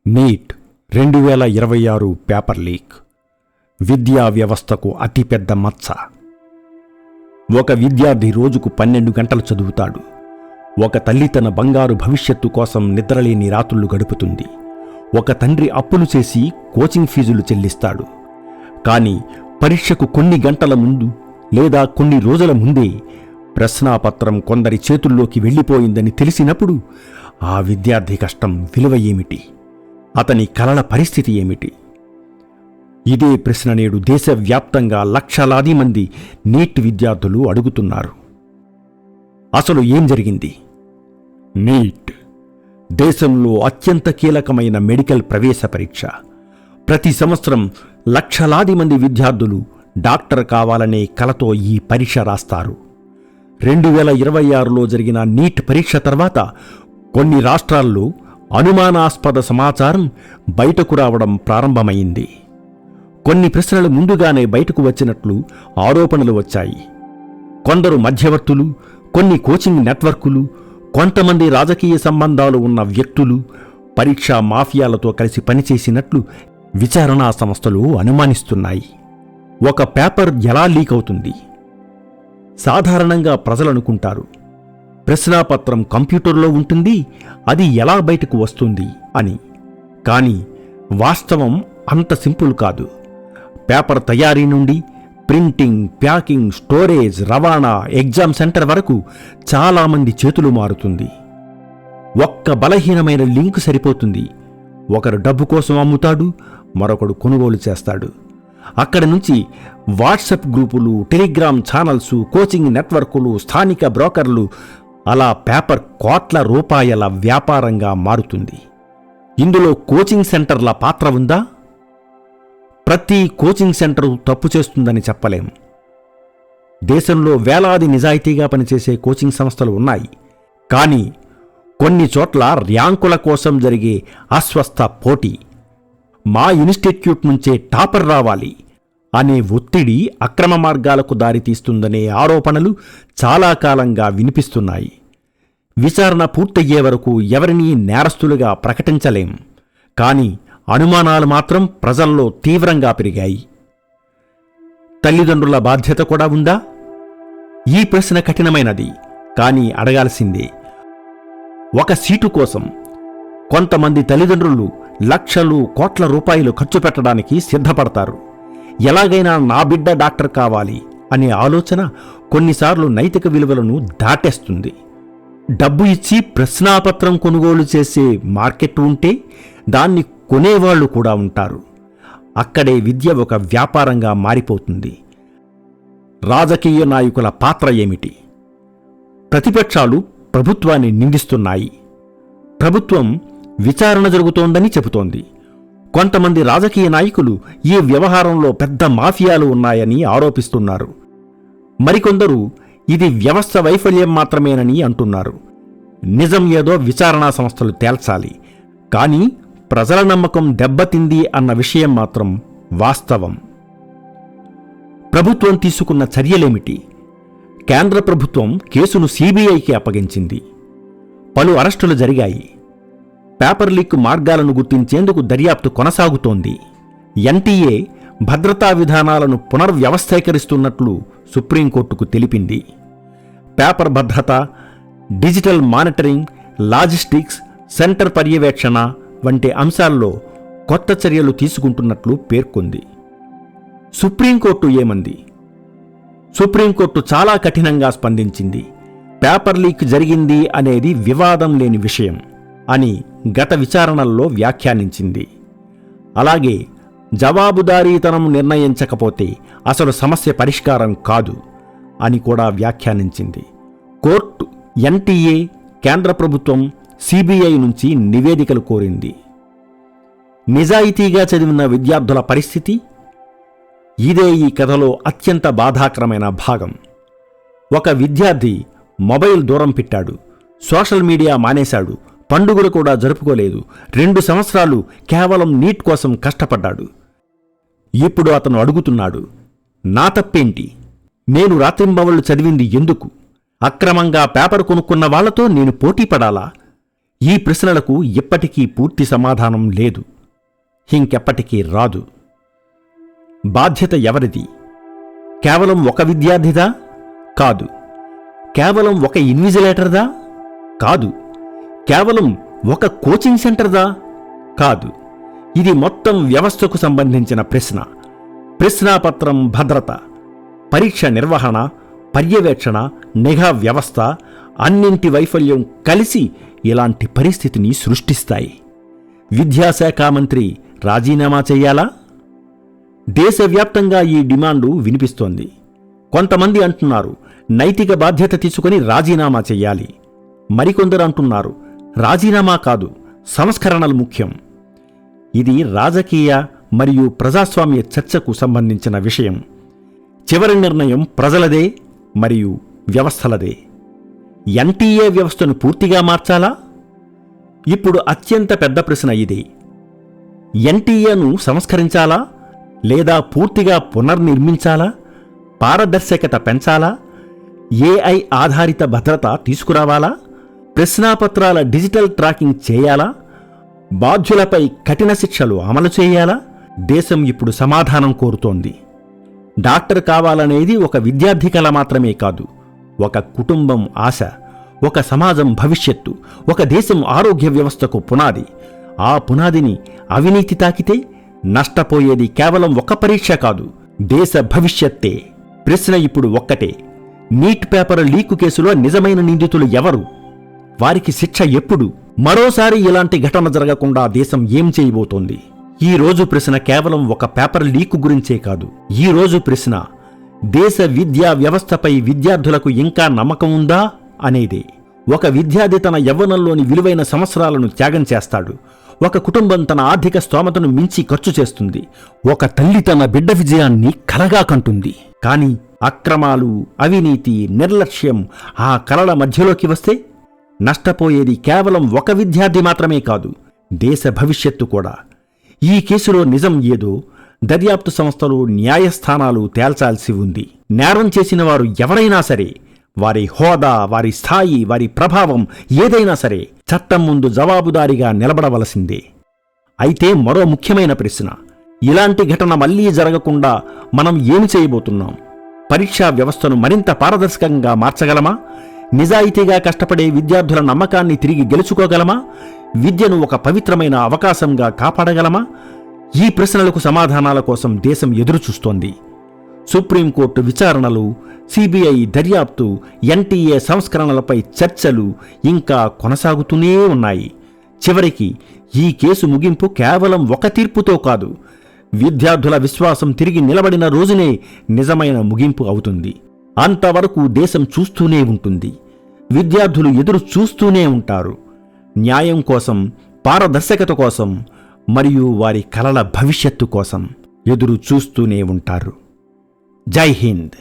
Neat 2026 paper leak విద్యా వ్యవస్థకు అతిపెద్ద మచ్చ. ఒక విద్యార్థి రోజుకు 12 గంటలు చదువుతాడు. ఒక తల్లి తన బంగారు భవిష్యత్తు కోసం నిద్రలేని రాత్రులు గడుపుతుంది. ఒక తండ్రి అప్పులు చేసి కోచింగ్ ఫీజులు చెల్లిస్తాడు. కానీ పరీక్షకు కొన్ని గంటల ముందు లేదా కొన్ని రోజుల ముందే ప్రశ్నాపత్రం కొందరి చేతుల్లోకి వెళ్ళిపోయిందని తెలిసినప్పుడు ఆ విద్యార్థి కష్టం విలువ ఏమిటి? అతని కలల పరిస్థితి ఏమిటి? ఇదే ప్రశ్న నేడు దేశవ్యాప్తంగా లక్షలాది మంది నీట్ విద్యార్థులు అడుగుతున్నారు. అసలు ఏం జరిగింది? నీట్ దేశంలో అత్యంత కీలకమైన మెడికల్ ప్రవేశ పరీక్ష. ప్రతి సంవత్సరం లక్షలాది మంది విద్యార్థులు డాక్టర్ కావాలనే కలతో ఈ పరీక్ష రాస్తారు. 2026లో జరిగిన నీట్ పరీక్ష తర్వాత కొన్ని రాష్ట్రాల్లో అనుమానాస్పద సమాచారం బయటకు రావడం ప్రారంభమైంది. కొన్ని ప్రశ్నలు ముందుగానే బయటకు వచ్చినట్లు ఆరోపణలు వచ్చాయి. కొందరు మధ్యవర్తులు, కొన్ని కోచింగ్ నెట్వర్కులు, కొంతమంది రాజకీయ సంబంధాలు ఉన్న వ్యక్తులు పరీక్షా మాఫియాలతో కలిసి పనిచేసినట్లు విచారణా సంస్థలు అనుమానిస్తున్నాయి. ఒక పేపర్ ఎలా లీక్ అవుతుంది? సాధారణంగా ప్రజలు అనుకుంటారు, ప్రశ్నాపత్రం కంప్యూటర్లో ఉంటుంది, అది ఎలా బయటకు వస్తుంది అని. కానీ వాస్తవం అంత సింపుల్ కాదు. పేపర్ తయారీ నుండి ప్రింటింగ్, ప్యాకింగ్, స్టోరేజ్, రవాణా, ఎగ్జామ్ సెంటర్ వరకు చాలామంది చేతులు మారుతుంది. ఒక్క బలహీనమైన లింక్ సరిపోతుంది. ఒకరు డబ్బు కోసం అమ్ముతాడు, మరొకడు కొనుగోలు చేస్తాడు. అక్కడి నుంచి వాట్సాప్ గ్రూపులు, టెలిగ్రామ్ ఛానల్స్, కోచింగ్ నెట్వర్కులు, స్థానిక బ్రోకర్లు, అలా పేపర్ కోట్ల రూపాయల వ్యాపారంగా మారుతుంది. ఇందులో కోచింగ్ సెంటర్ల పాత్ర ఉందా? ప్రతి కోచింగ్ సెంటరు తప్పు చేస్తుందని చెప్పలేం. దేశంలో వేలాది నిజాయితీగా పనిచేసే కోచింగ్ సంస్థలు ఉన్నాయి. కానీ కొన్ని చోట్ల ర్యాంకుల కోసం జరిగే అస్వస్థ పోటీ, మా ఇన్స్టిట్యూట్ నుంచే టాపర్ రావాలి అనే ఒత్తిడి అక్రమ మార్గాలకు దారితీస్తుందనే ఆరోపణలు చాలా కాలంగా వినిపిస్తున్నాయి. విచారణ పూర్తయ్యే వరకు ఎవరినీ నేరస్తులుగా ప్రకటించలేం. కానీ అనుమానాలు మాత్రం ప్రజల్లో తీవ్రంగా పెరిగాయి. తల్లిదండ్రుల బాధ్యత కూడా ఉందా? ఈ ప్రశ్న కఠినమైనది, కానీ అడగాల్సిందే. ఒక సీటు కోసం కొంతమంది తల్లిదండ్రులు లక్షలు, కోట్ల రూపాయలు ఖర్చు పెట్టడానికి సిద్ధపడతారు. ఎలాగైనా నా బిడ్డ డాక్టర్ కావాలి అనే ఆలోచన కొన్నిసార్లు నైతిక విలువలను దాటేస్తుంది. డబ్బు ఇచ్చి ప్రశ్నాపత్రం కొనుగోలు చేసే మార్కెట్ ఉంటే దాన్ని కొనేవాళ్లు కూడా ఉంటారు. అక్కడే విద్య ఒక వ్యాపారంగా మారిపోతుంది. రాజకీయ నాయకుల పాత్ర ఏమిటి? ప్రతిపక్షాలు ప్రభుత్వాన్ని నిందిస్తున్నాయి. ప్రభుత్వం విచారణ జరుగుతోందని చెబుతోంది. కొంతమంది రాజకీయ నాయకులు ఈ వ్యవహారంలో పెద్ద మాఫియాలు ఉన్నాయని ఆరోపిస్తున్నారు. మరికొందరు ఇది వ్యవస్థ వైఫల్యం మాత్రమేనని అంటున్నారు. నిజం ఏదో విచారణా సంస్థలు తేల్చాలి. కానీ ప్రజల నమ్మకం దెబ్బతింది అన్న విషయం మాత్రం వాస్తవం. ప్రభుత్వం తీసుకున్న చర్యలేమిటి? కేంద్ర ప్రభుత్వం కేసును సిబిఐకి అప్పగించింది. పలు అరెస్టులు జరిగాయి. పేపర్ లీక్ మార్గాలను గుర్తించేందుకు దర్యాప్తు కొనసాగుతోంది. ఎన్టీఏ భద్రతా విధానాలను పునర్వ్యవస్థీకరిస్తున్నట్లు సుప్రీంకోర్టుకు తెలిపింది. పేపర్ భద్రత, డిజిటల్ మానిటరింగ్, లాజిస్టిక్స్, సెంటర్ పర్యవేక్షణ వంటి అంశాల్లో కొత్త చర్యలు తీసుకుంటున్నట్లు పేర్కొంది. సుప్రీంకోర్టు ఏమంది? సుప్రీంకోర్టు చాలా కఠినంగా స్పందించింది. పేపర్ లీక్ జరిగింది అనేది వివాదం లేని విషయం అని గత విచారణల్లో వ్యాఖ్యానించింది. అలాగే జవాబుదారీతనం నిర్ణయించకపోతే అసలు సమస్య పరిష్కారం కాదు అని కూడా వ్యాఖ్యానించింది. కోర్టు ఎన్టీఏ, కేంద్ర ప్రభుత్వం, సిబిఐ నుంచి నివేదికలు కోరింది. నిజాయితీగా చదివిన విద్యార్థుల పరిస్థితి? ఇదే ఈ కథలో అత్యంత బాధాకరమైన భాగం. ఒక విద్యార్థి మొబైల్ దూరం పెట్టాడు, సోషల్ మీడియా మానేశాడు, పండుగలు కూడా జరుపుకోలేదు. 2 సంవత్సరాలు కేవలం నీట్ కోసం కష్టపడ్డాడు. ఇప్పుడు అతను అడుగుతున్నాడు, నా తప్పేంటి? నేను రాత్రింబవళ్లు చదివింది ఎందుకు? అక్రమంగా పేపర్ కొనుక్కున్న వాళ్లతో నేను పోటీ పడాలా? ఈ ప్రశ్నలకు ఇప్పటికీ పూర్తి సమాధానం లేదు, ఇంకెప్పటికీ రాదు. బాధ్యత ఎవరిది? కేవలం ఒక విద్యార్థిదా? కాదు. కేవలం ఒక ఇన్విజిలేటర్దా? కాదు. కేవలం ఒక కోచింగ్ సెంటర్దా? కాదు. ఇది మొత్తం వ్యవస్థకు సంబంధించిన ప్రశ్న. ప్రశ్నాపత్రం భద్రత, పరీక్ష నిర్వహణ, పర్యవేక్షణ, నిఘా వ్యవస్థ అన్నింటి వైఫల్యం కలిసి ఇలాంటి పరిస్థితిని సృష్టిస్తాయి. విద్యాశాఖ మంత్రి రాజీనామా చెయ్యాలా? దేశవ్యాప్తంగా ఈ డిమాండు వినిపిస్తోంది. కొంతమంది అంటున్నారు నైతిక బాధ్యత తీసుకుని రాజీనామా చెయ్యాలి. మరికొందరు అంటున్నారు రాజీనామా కాదు, సంస్కరణలు ముఖ్యం. ఇది రాజకీయ మరియు ప్రజాస్వామ్య చర్చకు సంబంధించిన విషయం. చివరి నిర్ణయం ప్రజలదే మరియు వ్యవస్థలదే. ఎన్టీఏ వ్యవస్థను పూర్తిగా మార్చాలా? ఇప్పుడు అత్యంత పెద్ద ప్రశ్న ఇదే. ఎన్టీఏను సంస్కరించాలా లేదా పూర్తిగా పునర్నిర్మించాలా? పారదర్శకత పెంచాలా? ఏఐ ఆధారిత భద్రత తీసుకురావాలా? ప్రశ్నాపత్రాల డిజిటల్ ట్రాకింగ్ చేయాలా? బాధ్యులపై కఠిన శిక్షలు అమలు చేయాలా? దేశం ఇప్పుడు సమాధానం కోరుతోంది. డాక్టర్ కావాలనేది ఒక విద్యార్థి కల మాత్రమే కాదు, ఒక కుటుంబం ఆశ, ఒక సమాజం భవిష్యత్తు, ఒక దేశం ఆరోగ్య వ్యవస్థకు పునాది. ఆ పునాదిని అవినీతి తాకితే నష్టపోయేది కేవలం ఒక పరీక్ష కాదు, దేశ భవిష్యత్తే. ప్రశ్న ఇప్పుడు ఒక్కటే, నీట్ పేపర్ లీకు కేసులో నిజమైన నిందితులు ఎవరు? వారికి శిక్ష ఎప్పుడు? మరోసారి ఇలాంటి ఘటన జరగకుండా దేశం ఏం చేయబోతోంది? ఈ రోజు ప్రశ్న కేవలం ఒక పేపర్ లీకు గురించే కాదు. ఈ రోజు ప్రశ్న దేశ విద్యా వ్యవస్థపై విద్యార్థులకు ఇంకా నమ్మకం ఉందా అనేదే. ఒక విద్యార్థి తన యవ్వనంలోని విలువైన సంవత్సరాలను త్యాగం చేస్తాడు. ఒక కుటుంబం తన ఆర్థిక స్తోమతను మించి ఖర్చు చేస్తుంది. ఒక తల్లి తన బిడ్డ విజయాన్ని కలగా కంటుంది. కానీ అక్రమాలు, అవినీతి, నిర్లక్ష్యం ఆ కలల మధ్యలోకి వస్తే నష్టపోయేది కేవలం ఒక విద్యార్థి మాత్రమే కాదు, దేశ భవిష్యత్తు కూడా. ఈ కేసులో నిజం ఏదో దర్యాప్తు సంస్థలు, న్యాయస్థానాలు తేల్చాల్సి ఉంది. నేరం చేసిన వారు ఎవరైనా సరే, వారి హోదా, వారి స్థాయి, వారి ప్రభావం ఏదైనా సరే చట్టం ముందు జవాబుదారీగా నిలబడవలసిందే. అయితే మరో ముఖ్యమైన ప్రశ్న, ఇలాంటి ఘటన మళ్లీ జరగకుండా మనం ఏమి చేయబోతున్నాం? పరీక్షా వ్యవస్థను మరింత పారదర్శకంగా మార్చగలమా? నిజాయితీగా కష్టపడే విద్యార్థుల నమ్మకాన్ని తిరిగి గెలుచుకోగలమా? విద్యను ఒక పవిత్రమైన అవకాశంగా కాపాడగలమా? ఈ ప్రశ్నలకు సమాధానాల కోసం దేశం ఎదురుచూస్తోంది. సుప్రీంకోర్టు విచారణలు, సిబిఐ దర్యాప్తు, ఎన్టీఏ సంస్కరణలపై చర్చలు ఇంకా కొనసాగుతూనే ఉన్నాయి. చివరికి ఈ కేసు ముగింపు కేవలం ఒక తీర్పుతో కాదు, విద్యార్థుల విశ్వాసం తిరిగి నిలబడిన రోజునే నిజమైన ముగింపు అవుతుంది. అంతవరకు దేశం చూస్తూనే ఉంటుంది. విద్యార్థులు ఎదురు చూస్తూనే ఉంటారు. న్యాయం కోసం, పారదర్శకత కోసం మరియు వారి కలల భవిష్యత్తు కోసం ఎదురు చూస్తూనే ఉంటారు. జై హింద్.